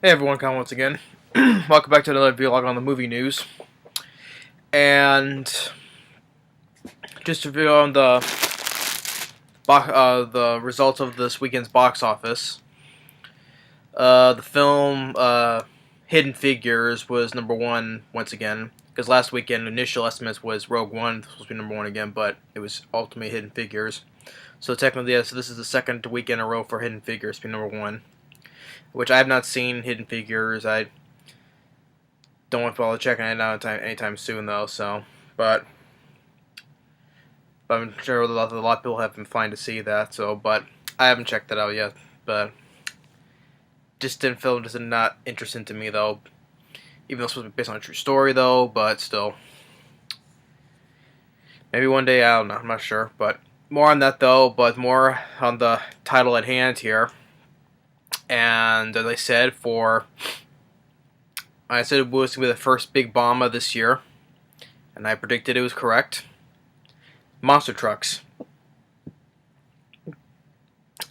Hey everyone, Colin once again. Welcome back to another vlog on the movie news. And just to review on the results of this weekend's box office. The film Hidden Figures was number one once again. Because last weekend initial estimates was Rogue One supposed to be number one again, but it was ultimately Hidden Figures. So technically, yeah, so this is the second weekend in a row for Hidden Figures to be number one. Which I have not seen Hidden Figures. I don't want to bother checking it out anytime soon, though. But I'm sure a lot of people have been flying to see that. But I haven't checked that out yet. But just not interesting to me, though. Even though it's supposed to be based on a true story, though. But still, maybe one day, I don't know. I'm not sure. But more on that, though. But more on the title at hand here. And as I said, it was going to be the first big bomb of this year, and I predicted it was correct. Monster Trucks.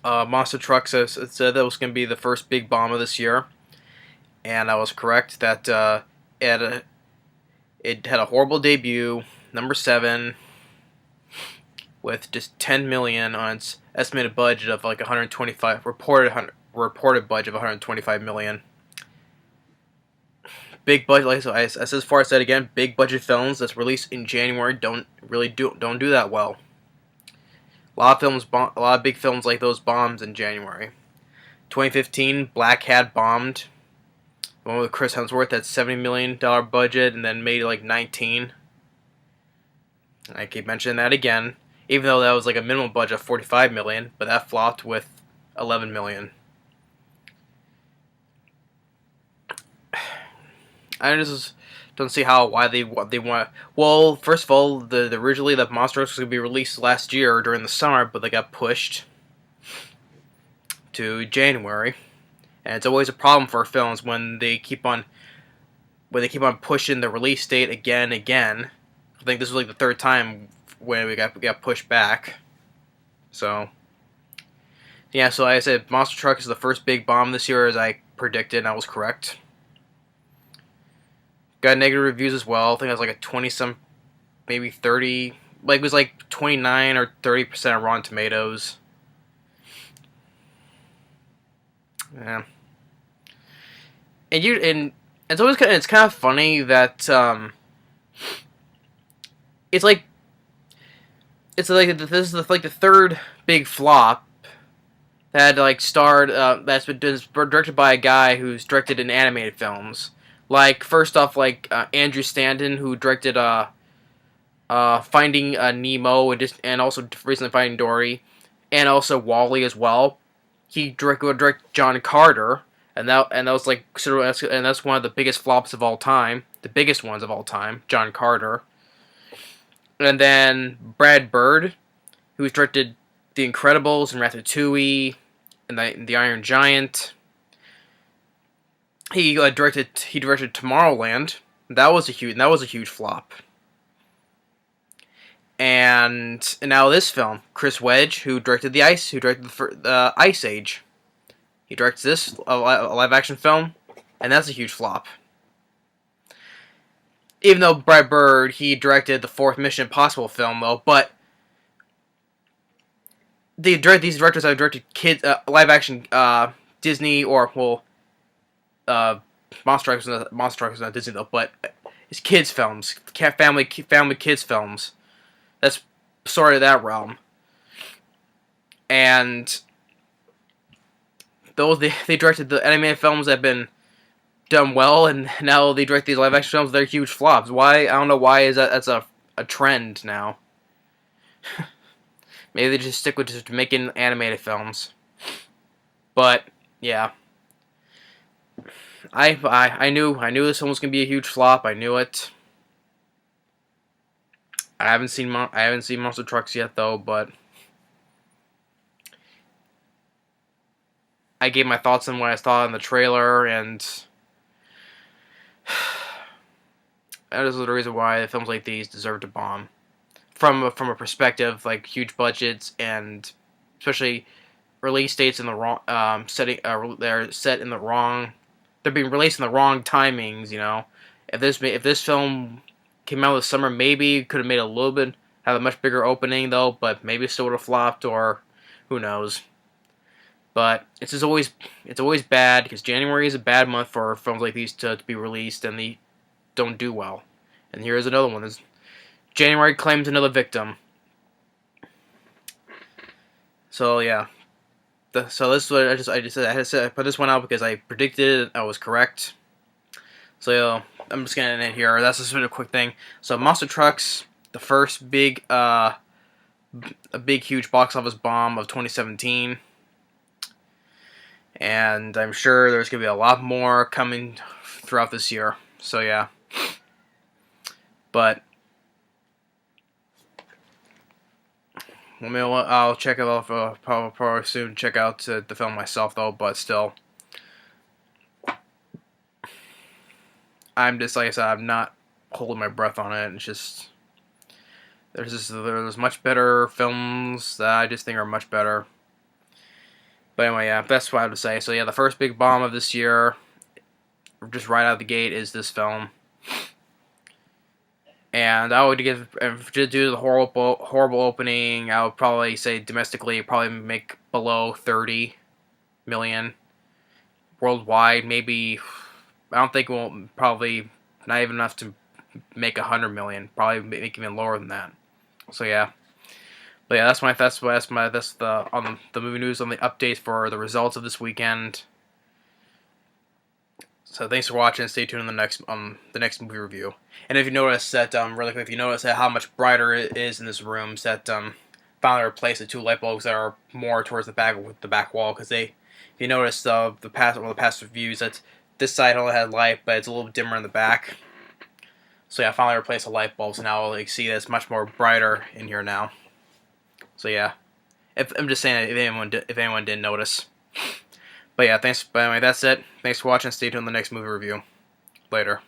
Monster Trucks said that was going to be the first big bomb of this year, and I was correct that it had a horrible debut, number 7, with just 10 million on its estimated budget of like 125 reported budget of 125 million. Big budget, like as far as I said again, big budget films that's released in January don't do that well. A lot of big films like those bombs in January. 2015, Black Hat bombed. The one with Chris Hemsworth had $70 million budget and then made like 19. I keep mentioning that again, even though that was like a minimum budget of 45 million, but that flopped with 11 million. I just don't see why they want. Well, first of all, originally the Monster Trucks was going to be released last year during the summer, but they got pushed to January, and it's always a problem for films when they keep on pushing the release date again and again. I think this was like the third time when we got pushed back. So yeah, so like I said, Monster Truck is the first big bomb this year, as I predicted, and I was correct. Got negative reviews as well. I think it was like a 20-some, maybe 30, like it was like 29 or 30% of Rotten Tomatoes. Yeah. And it's kind of funny that it's like this is like the third big flop that like starred that's been directed by a guy who's directed in animated films. Like first off, like Andrew Stanton, who directed Finding Nemo and also recently Finding Dory, and also WALL-E as well. He directed John Carter, and that was like and that's one of the biggest flops of all time, the biggest ones of all time, John Carter. And then Brad Bird, who's directed The Incredibles and Ratatouille, and the Iron Giant. He directed Tomorrowland. That was a huge flop. And now this film, Chris Wedge, who directed the Ice Age. He directs this a live action film, and that's a huge flop. Even though Brad Bird, he directed the fourth Mission Impossible film, though, but these directors have directed live action Disney Monster Truck is not Disney though, but it's kids films, family kids films. That's sort of that realm. And those they directed the animated films that have been done well, and now they direct these live action films. They're huge flops. Why? I don't know why that's a trend now. Maybe they just stick with just making animated films. But yeah, I knew this film was gonna be a huge flop. I knew it. I haven't seen Monster Trucks yet though, but I gave my thoughts on what I saw in the trailer, and that is the reason why films like these deserve to bomb. From a perspective like huge budgets and especially release dates in the wrong setting. They're set in the wrong they're being released in the wrong timings. You know, if this film came out this summer, maybe could have made a little bit have a much bigger opening though, but maybe it still would have flopped, or who knows. But it's always bad because January is a bad month for films like these to be released, and they don't do well. And here's another one. January claims another victim. So yeah, so this is what I put this one out because I predicted it. I was correct. So yeah, I'm just gonna end it here. That's just a quick thing. So Monster Trucks, the first a big huge box office bomb of 2017, and I'm sure there's gonna be a lot more coming throughout this year. So yeah, but I'll check it out. Probably soon check out the film myself though. But still, I'm just like I said, I'm not holding my breath on it. It's just there's much better films that I just think are much better. But anyway, yeah, that's what I have to say. So yeah, the first big bomb of this year, just right out of the gate, is this film. And I would give, due to the horrible opening, I would probably say domestically, probably make below 30 million. Worldwide, maybe, I don't think it will, probably not even enough to make 100 million. Probably make even lower than that. So yeah. But yeah, that's the on the movie news, on the updates for the results of this weekend. So thanks for watching. Stay tuned on the next movie review. And if you notice that really quick, if you notice that how much brighter it is in this room, that finally replaced the two light bulbs that are more towards the back wall, because if you notice one of the past reviews, that this side only had light, but it's a little dimmer in the back. So yeah, I finally replaced the light bulbs, and now see that it's much more brighter in here now. So yeah, I'm just saying if anyone didn't notice. But yeah, thanks. But anyway, that's it. Thanks for watching. Stay tuned on the next movie review. Later.